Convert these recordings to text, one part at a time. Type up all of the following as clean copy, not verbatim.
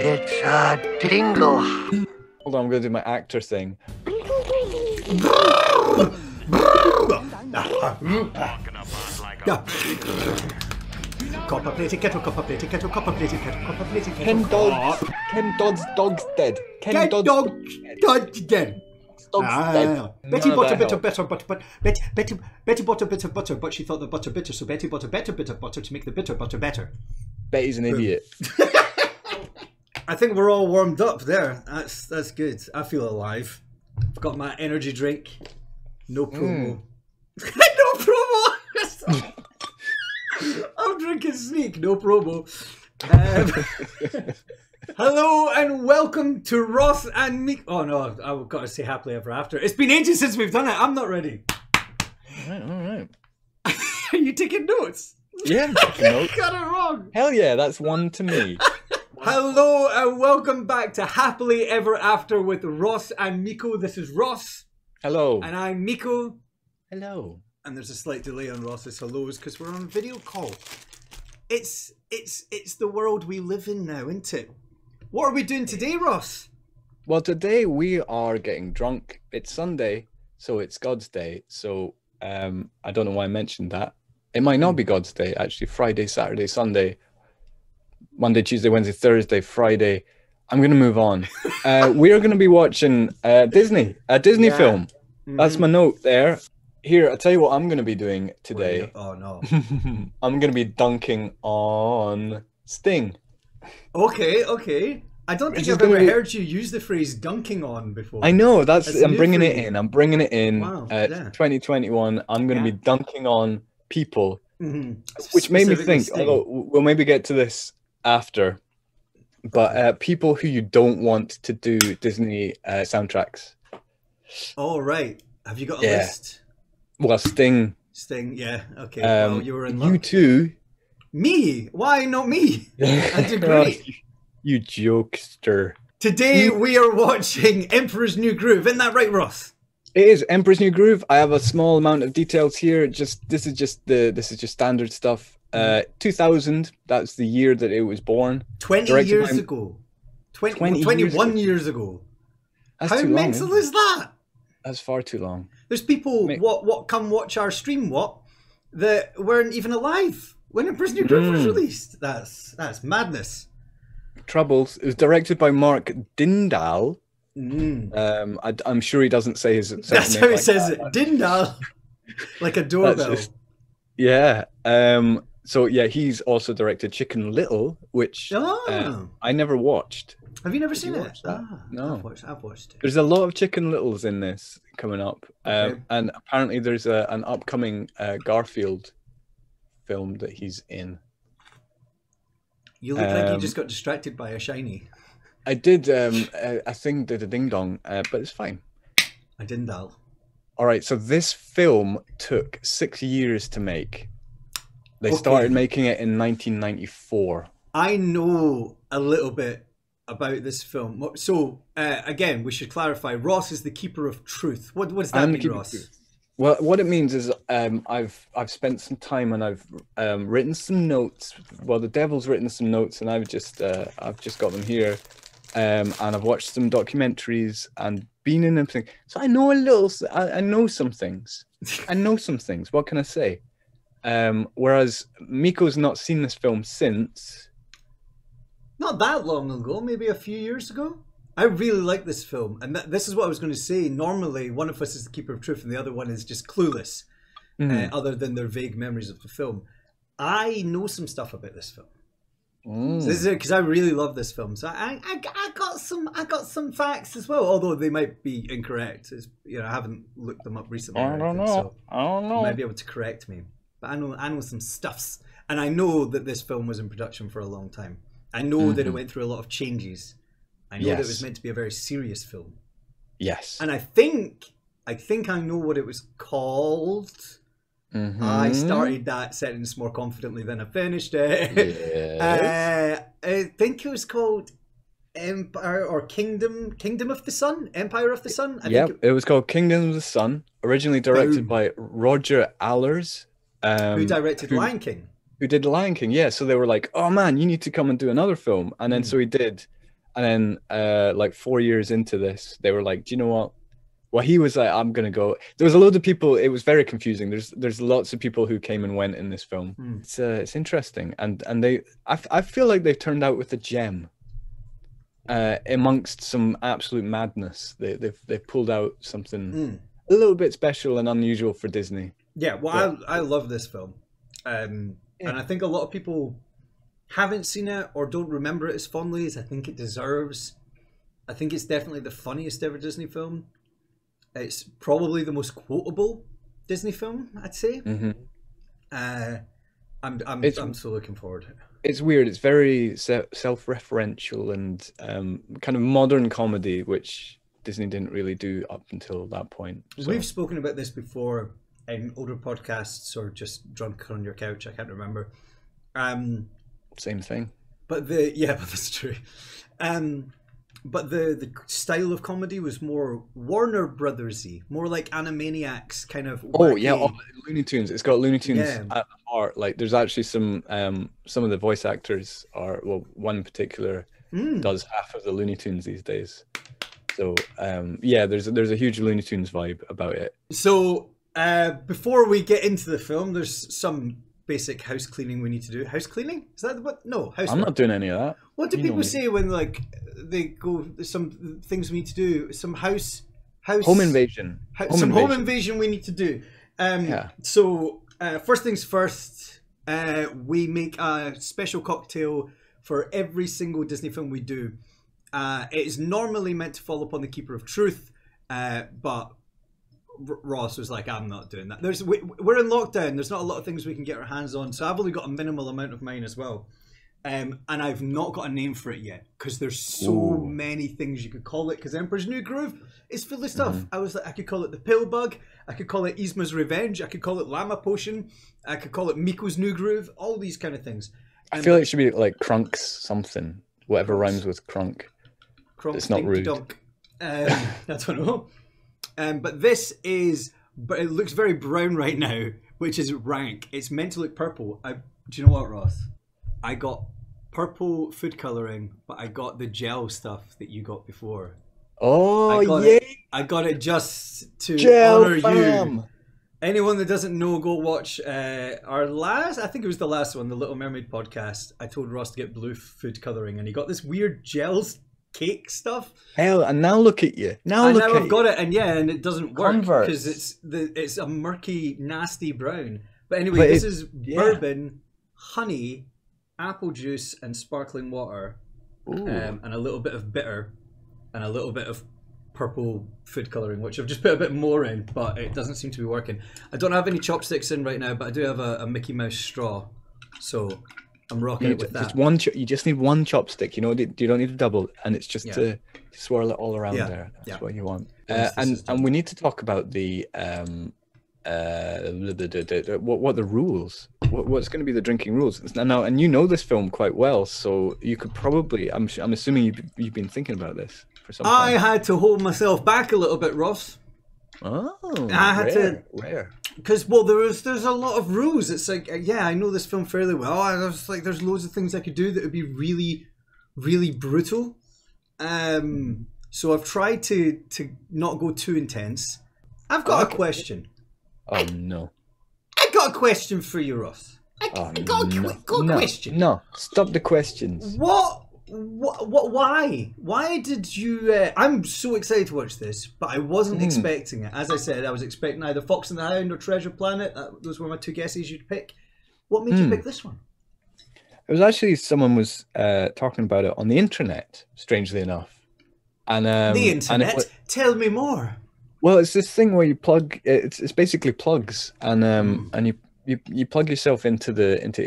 It's a dingle. Hold on, I'm going to do my actor thing. Copper plated kettle, copper plated kettle, copper plated kettle, copper plated kettle. Ken Dodd's dog's dead. Ken Dodd's dead. Dog's dead. Betty None of bought a that bit of helps. butter, but Betty bought a bit of butter, but she thought the butter bitter, so Betty bought a better bit of butter to make the bitter butter better. Betty's an idiot. I think we're all warmed up there. That's good. I feel alive. I've got my energy drink. No promo. No promo. I'm drinking Sneak. No promo. Hello and welcome to Ross and Meek. Oh no, I've got to say happily ever after. It's been ages since we've done it. I'm not ready. All right. Are you taking notes? Yeah, I'm taking notes. Got it wrong. Hell yeah, that's one to me. Hello and welcome back to Happily Ever After with Ross and Miko. This is Ross. Hello. And I'm Miko. Hello. And there's a slight delay on Ross's hellos because we're on video call. It's the world we live in now, isn't it? What are we doing today, Ross? Well, today we are getting drunk. It's Sunday, so it's God's Day. So I don't know why I mentioned that. It might not be God's Day, actually. Friday, Saturday, Sunday, Monday, Tuesday, Wednesday, Thursday, Friday. I'm going to move on. We are going to be watching a Disney film. That's my note there. Here, I'll tell you what I'm going to be doing today. Oh, no. I'm going to be dunking on Sting. Okay. I don't think I've ever heard you use the phrase dunking on before. I know, I'm bringing it in. I'm bringing it in. Wow, 2021, I'm going to be dunking on people. Mm-hmm. Which made me think, although we'll maybe get to this after, but people who you don't want to do Disney soundtracks. Oh, right. Have you got a list? Well, Sting, yeah. Okay. Well, you were in luck. You too. Me? Why not me? I did great. You jokester. Today we are watching Emperor's New Groove. Isn't that right, Ross? It is Emperor's New Groove. I have a small amount of details here. This is just standard stuff. 2000. That's the year that it was born. 20 years ago. 21 years ago. That's How too long, mental is that? That's far too long. There's people what come watch our stream that weren't even alive when Emperor's New Groove was released. That's madness. Troubles. It was directed by Mark Dindal. I'm sure he doesn't say his. That's how he says it. Dindal, like a doorbell. Yeah. So yeah, he's also directed Chicken Little, which I never watched. Have you never seen it? No, I've watched it. There's a lot of Chicken Littles in this coming up, and apparently there's an upcoming Garfield film that he's in. You look like you just got distracted by a shiny. I did. I think did a ding dong, but it's fine. I didn't dial. All right, so this film took 6 years to make. They started making it in 1994. I know a little bit about this film. So again, we should clarify. Ross is the keeper of truth. What does that mean, Ross? Well, what it means is I've spent some time and I've written some notes. Well, the devil's written some notes, and I've just got them here, and I've watched some documentaries and been in everything. So I know a little. I know some things. I know some things. What can I say? Whereas Miko's not seen this film since. Not that long ago, maybe a few years ago. I really like this film, and this is what I was going to say. Normally, one of us is the keeper of truth, and the other one is just clueless, other than their vague memories of the film. I know some stuff about this film. So this is because I really love this film. So I got some facts as well, although they might be incorrect. I haven't looked them up recently. I don't know. So I don't know. you might be able to correct me, but I know some stuffs, and I know that this film was in production for a long time. I know that it went through a lot of changes. I know that it was meant to be a very serious film. Yes. And I think I know what it was called. I started that sentence more confidently than I finished it. Yes. I think it was called Empire or Kingdom of the Sun? Empire of the Sun? It was called Kingdom of the Sun, originally directed by Roger Allers. Who directed Lion King. Who did Lion King, yeah. So they were like, oh man, you need to come and do another film. And then so he did And then like 4 years into this, they were like, do you know what? Well, he was like, I'm gonna go. There was a load of people. It was very confusing. There's lots of people who came and went in this film. It's interesting, and I feel like they've turned out with a gem. Amongst some absolute madness, they've pulled out something a little bit special and unusual for Disney. Yeah, well, I love this film, and I think a lot of people haven't seen it or don't remember it as fondly as I think it deserves. I think it's definitely the funniest ever Disney film. It's probably the most quotable Disney film, I'd say. I'm so looking forward to it. It's weird. It's very self-referential and kind of modern comedy, which Disney didn't really do up until that point. So. We've spoken about this before in older podcasts or just drunk on your couch. I can't remember. Same thing. But that's true. But the style of comedy was more Warner Brothers-y, more like Animaniacs kind of. Wacky. Looney Tunes. It's got Looney Tunes at the heart. Like, there's actually some of the voice actors are, well, one in particular does half of the Looney Tunes these days. So there's a huge Looney Tunes vibe about it. So before we get into the film, there's some basic house cleaning we need to do. House cleaning? Is that what? No, house. I'm not doing any of that. What do people say when like they go? Some things we need to do. Some house. Home invasion. Home invasion we need to do. So first things first, we make a special cocktail for every single Disney film we do. It is normally meant to fall upon the Keeper of Truth, but Ross was like, I'm not doing that. We're in lockdown. There's not a lot of things we can get our hands on, so I've only got a minimal amount of mine as well. And I've not got a name for it yet because there's so many things you could call it. Because Emperor's New Groove is full of stuff. I was like, I could call it the Pill Bug. I could call it Yzma's Revenge. I could call it Llama Potion. I could call it Miko's New Groove. All these kind of things. I feel like it should be like Crunks something. Whatever rhymes with crunk. It's not rude. I don't know. But it looks very brown right now, which is rank. It's meant to look purple. Do you know what, Ross? I got purple food coloring, but I got the gel stuff that you got before. I got it just to honor you. Anyone that doesn't know, go watch our last, I think it was the last one, the Little Mermaid podcast. I told Ross to get blue food coloring, and he got this weird gels cake stuff. Hell, and now look at you. Now I've got it, and it doesn't work because it's a murky, nasty brown. But anyway, this is bourbon, honey, apple juice, and sparkling water, and a little bit of bitter, and a little bit of purple food coloring, which I've just put a bit more in, but it doesn't seem to be working. I don't have any chopsticks in right now, but I do have a Mickey Mouse straw, so I'm rocking it with that. You just need one chopstick. You know, you don't need a double, and it's just to swirl it all around there. That's what you want. And we need to talk about the what the rules. What's going to be the drinking rules now? And you know this film quite well, so you could probably. I'm assuming you've been thinking about this for some time. I had to hold myself back a little bit, Ross. Oh, I had to. Rare. Because there's a lot of rules. It's like, I know this film fairly well. I was like, there's loads of things I could do that would be really, really brutal. So I've tried to not go too intense. I've got a question. Oh no! I got a question for you, Ross. I got a question. No, stop the questions. What? Why? Why did you? I'm so excited to watch this, but I wasn't expecting it. As I said, I was expecting either Fox and the Hound or Treasure Planet. Those were my two guesses you'd pick. What made you pick this one? It was actually someone was talking about it on the internet. Strangely enough, and the internet. Tell me more. Well, it's this thing where you plug. It's basically plugs, and you plug yourself into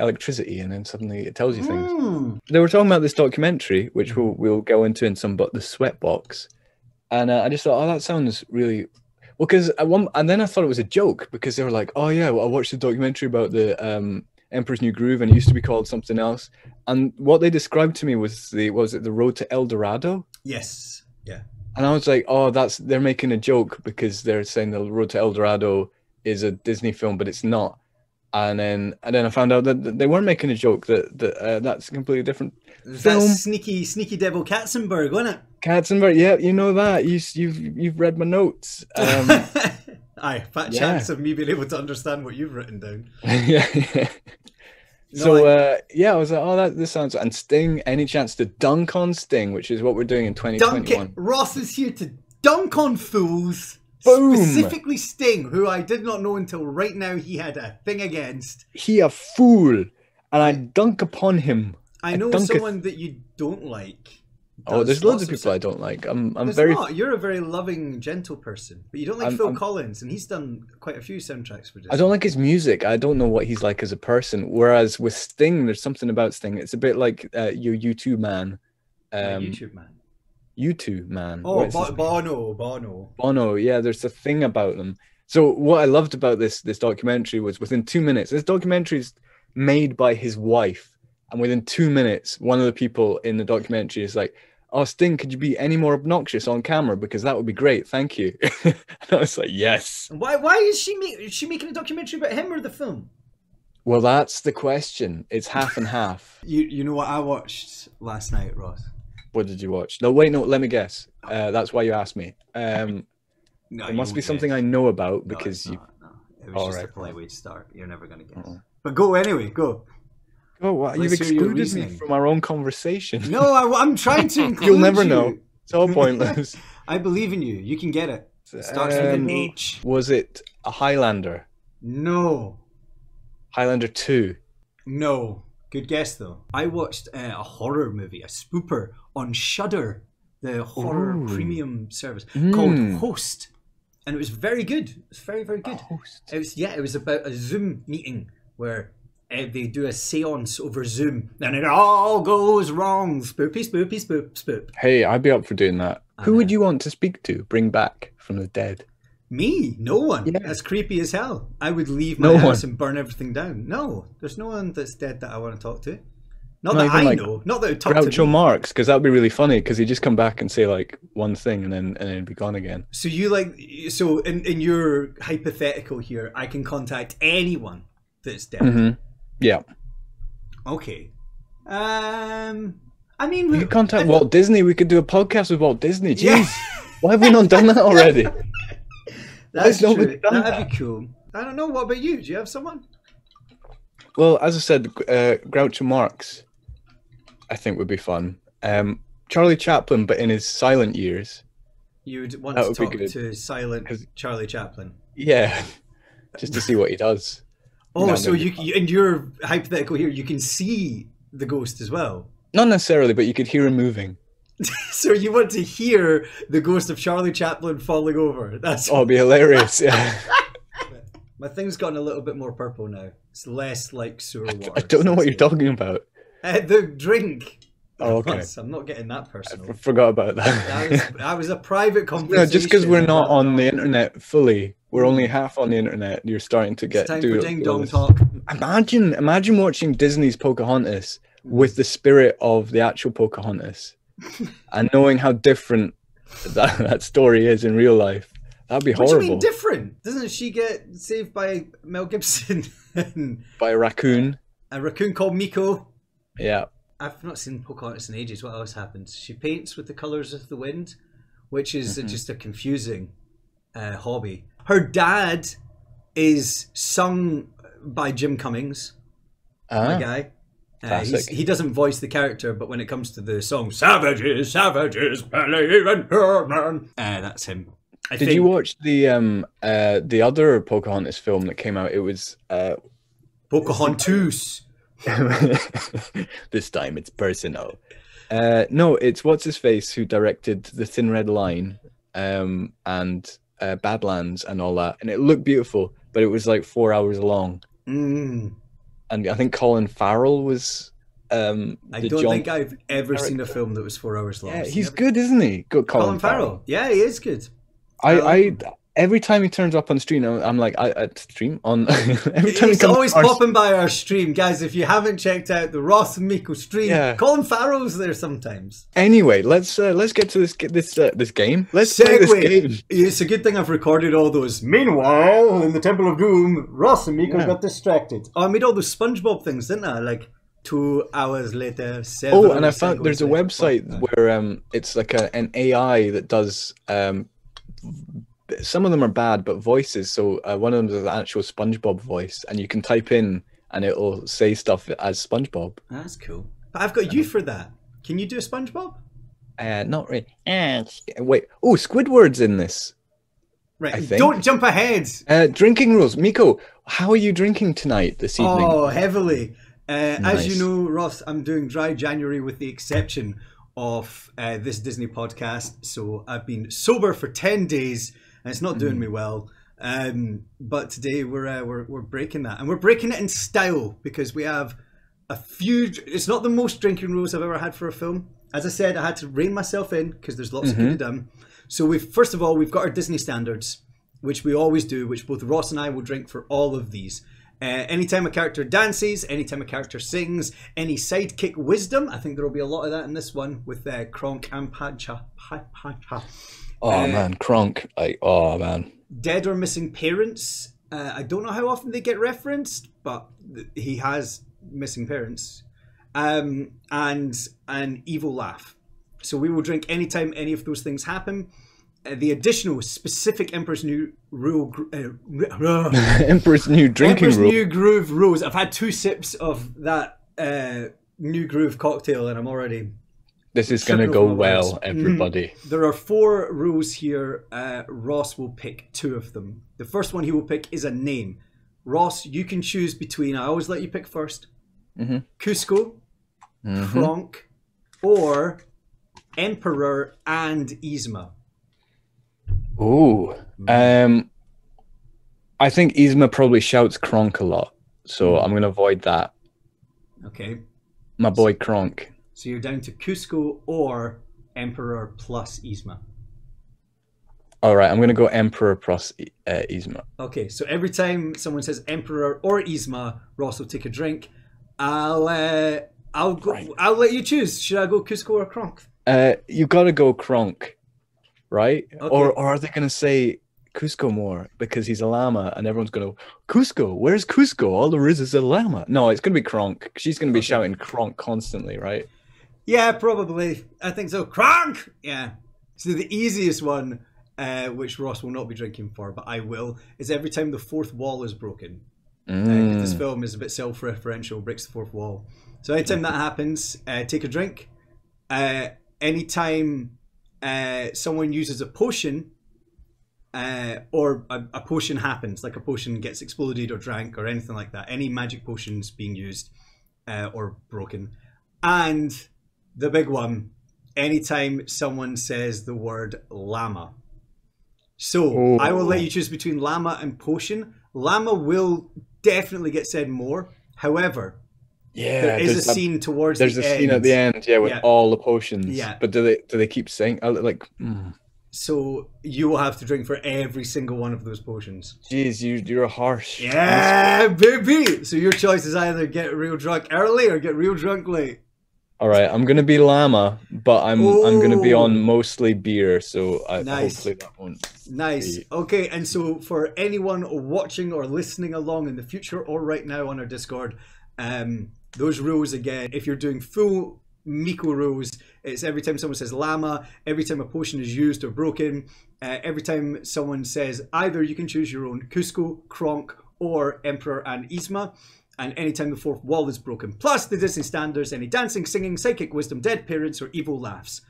electricity, and then suddenly it tells you things. They were talking about this documentary, which we'll go into in some, but the Sweatbox, and I just thought, that sounds really well. Because and then I thought it was a joke because they were like, I watched the documentary about the Emperor's New Groove, and it used to be called something else. And what they described to me was the Road to El Dorado? Yes, yeah. And I was like, they're making a joke because they're saying the Road to El Dorado is a Disney film, but it's not. and then I found out that they weren't making a joke, that's a completely different film. That's sneaky devil Katzenberg, wasn't it? Katzenberg, yeah, you know that. You've read my notes. Aye, fat chance of me being able to understand what you've written down. Yeah. No, So I was like, oh, this sounds. And Sting, any chance to dunk on Sting, which is what we're doing in 2021. Ross is here to dunk on fools. Boom. Specifically Sting, who I did not know until right now he had a thing against. He a fool, and I dunk upon him. I know someone that you don't like. Oh, there's loads of people I don't like. I'm very. Not. You're a very loving, gentle person, but you don't like Phil Collins, and he's done quite a few soundtracks for Disney. I don't like his music. I don't know what he's like as a person. Whereas with Sting, there's something about Sting. It's a bit like your U2 man. YouTube man. U2 man. Oh, Bono. Bono. Yeah, there's a thing about them. So what I loved about this documentary was within 2 minutes. This documentary is made by his wife, and within 2 minutes, one of the people in the documentary is like, "Oh, Sting, could you be any more obnoxious on camera? Because that would be great. Thank you." And I was like, yes. Why is she making a documentary about him or the film? Well, that's the question. It's half and half. You know what I watched last night, Ross? What did you watch? No, wait, no, let me guess. That's why you asked me. No, it must be something I know about because no, you... No, it was just right. a polite way to start. You're never going to guess. But go anyway, go. Oh, wow. You've excluded me from our own conversation. No, I'm trying to include You'll never know. It's all pointless. I believe in you. You can get it. It starts with an H. Was it a Highlander? No. Highlander 2? No. Good guess, though. I watched a horror movie, a spooper, on Shudder, the horror premium service, called Host. And it was very good. It was very, very good. Host. It was about a Zoom meeting where they do a seance over Zoom and it all goes wrong. Spoopy, spoopy, spoop, spoop. Hey, I'd be up for doing that. Who would you want to speak to? Bring back from the dead? Me? No one. Yeah. That's creepy as hell. I would leave my house and burn everything down. No, there's no one that's dead that I want to talk to. Not that I know. Not that I would talk to Groucho me. Marx, because that would be really funny because he'd just come back and say like one thing and then be gone again. So in your hypothetical here, I can contact anyone that's dead. Mm-hmm. Yeah. Okay. I mean, we could contact Walt Disney. We could do a podcast with Walt Disney. Jeez, yeah. Why have we not done that already? That's true. That'd be cool. I don't know. What about you? Do you have someone? Well, as I said, Groucho Marx, I think would be fun. Charlie Chaplin, but in his silent years. You'd want to talk to silent Charlie Chaplin. Yeah, just to see what he does. Oh, so you in your hypothetical here, you can see the ghost as well. Not necessarily, but you could hear him moving. So you want to hear the ghost of Charlie Chaplin falling over? It'd be hilarious. Yeah. My thing's gotten a little bit more purple now. It's less like sewer water. I don't know what you're talking about. The drink. Oh, okay. I'm not getting that personal. I forgot about that. That was a private conversation. No, just because we're not on the internet fully, we're only half on the internet. You're starting to get time for ding dong talk. Imagine watching Disney's Pocahontas with the spirit of the actual Pocahontas, and knowing how different that story is in real life. That'd be horrible. What do you mean different? Doesn't she get saved by Mel Gibson? By a raccoon. A raccoon called Miko. Yeah. I've not seen Pocahontas in ages. What else happens? She paints with the colours of the wind, which is just a confusing hobby. Her dad is sung by Jim Cummings, my guy. He doesn't voice the character, but when it comes to the song "Savages, Savages, believe in her man," that's him. Did you watch the other Pocahontas film that came out? It was Pocahontas. This time it's personal. No, it's what's his face who directed The Thin Red Line and Badlands and all that, and it looked beautiful, but it was like 4 hours long. And I think Colin Farrell was. I don't think I've ever seen a film that was 4 hours long. Yeah, he's good, isn't he? Good, Colin Farrell. Yeah, he is good. I every time he turns up on stream, I'm like, I stream on. Every time He's he comes always on our popping by our stream, guys. If you haven't checked out the Ross and Miko stream, Yeah. Colin Farrell's there sometimes. Anyway, let's get to this game. Let's play this game. It's a good thing I've recorded all those. Meanwhile, in the Temple of Doom, Ross and Miko got distracted. Oh, I made all those SpongeBob things, didn't I? Like 2 hours later. Oh, and I found there's a website where it's like an AI that does some of them are bad, but voices. So one of them is an actual SpongeBob voice, and you can type in, and it'll say stuff as SpongeBob. That's cool. But I've got you for that. Can you do a SpongeBob? Not really. Wait. Oh, Squidward's in this. Right. I think. Don't jump ahead. Drinking rules. Miko, how are you drinking tonight, this evening? Oh, heavily. Nice. As you know, Ross, I'm doing dry January with the exception of this Disney podcast. So I've been sober for 10 days. And it's not doing me well, but today we're breaking that, and we're breaking it in style because we have a few. It's not the most drinking rules I've ever had for a film. As I said, I had to rein myself in because there's lots of good done. So first of all we've got our Disney standards, which we always do, which both Ross and I will drink for all of these. Anytime a character dances, anytime a character sings, any sidekick wisdom. I think there will be a lot of that in this one with Kronk and Padcha. Oh man, Kronk! Oh man. Dead or missing parents. I don't know how often they get referenced, but he has missing parents. And an evil laugh. So we will drink anytime any of those things happen. The additional specific Emperor's New Rule. Emperor's New Drinking Emperor's Rule. New Groove Rose. I've had 2 sips of that New Groove cocktail, and I'm already. This is going to go well, everybody. There are 4 rules here. Ross will pick 2 of them. The first one he will pick is a name. Ross, you can choose between, I always let you pick first, Cusco, Kronk, or Emperor and Yzma. Ooh. I think Yzma probably shouts Kronk a lot, so I'm going to avoid that. Okay. My boy Kronk. So you're down to Cusco or Emperor plus Yzma. All right, I'm going to go Emperor plus Yzma. Okay, so every time someone says Emperor or Yzma, Ross will take a drink. I'll go. Right. I'll let you choose. Should I go Cusco or Kronk? You got to go Kronk, right? Okay. Or are they going to say Cusco more because he's a llama and everyone's going to Cusco? Where's Cusco? All there is a llama. No, it's going to be Kronk. She's going to be shouting Kronk constantly, right? Yeah, probably. I think so. Kronk! Yeah. So the easiest one, which Ross will not be drinking for, but I will, is every time the 4th wall is broken. This film is a bit self-referential, breaks the 4th wall. So anytime that happens, take a drink. Anytime someone uses a potion, or a potion happens, like a potion gets exploded or drank or anything like that, any magic potions being used or broken. And the big one, anytime someone says the word llama. So I will let you choose between llama and potion. Llama will definitely get said more. However, there is a scene towards the end. There's a scene at the end, with all the potions. Yeah. But do they keep saying So you will have to drink for every single one of those potions. Jeez, you're harsh. Yeah, baby. So your choice is either get real drunk early or get real drunk late. All right, I'm gonna be llama, but I'm gonna be on mostly beer, so hopefully that won't. Nice. Be... Okay, and so for anyone watching or listening along in the future or right now on our Discord, those rules again. If you're doing full Miko rules, it's every time someone says llama, every time a potion is used or broken, every time someone says either you can choose your own Cusco, Kronk, or Emperor and Yzma. And anytime the 4th wall is broken. Plus the Disney standards, any dancing, singing, psychic wisdom, dead parents, or evil laughs.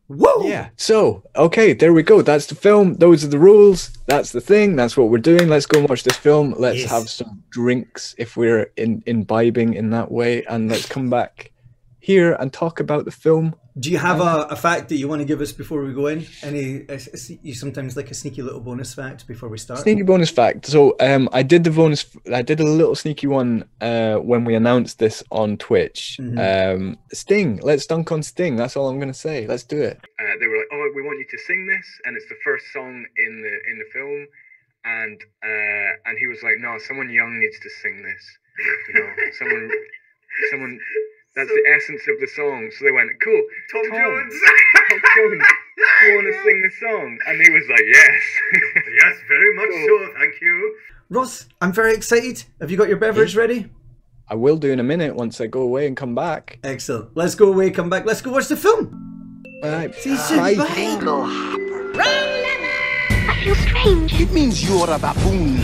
Whoa! Yeah. So, okay, there we go. That's the film. Those are the rules. That's the thing. That's what we're doing. Let's go and watch this film. Let's have some drinks if we're imbibing in that way. And let's come back here and talk about the film. Do you have a fact that you want to give us before we go in? You sometimes like a sneaky little bonus fact before we start? Sneaky bonus fact. So I did a little sneaky one when we announced this on Twitch. Sting. Let's dunk on Sting. That's all I'm going to say. Let's do it. They were like, oh, we want you to sing this. And it's the first song in the film. and he was like, no, someone young needs to sing this. You know, someone. That's the essence of the song. So they went, cool. Tom Jones. Tom Jones. Do you want to sing the song? And he was like, yes. Yes, very much so. Thank you. Ross, I'm very excited. Have you got your beverage ready? I will do in a minute once I go away and come back. Excellent. Let's go away, come back. Let's go watch the film. Right. See you soon. Bye. Bye. Dingle Hopper. I feel strange. It means you're a baboon,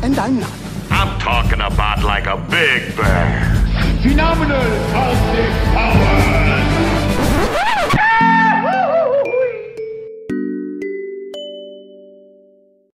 and I'm not. I'm talking about like a big bear. Phenomenal Pulsing Power!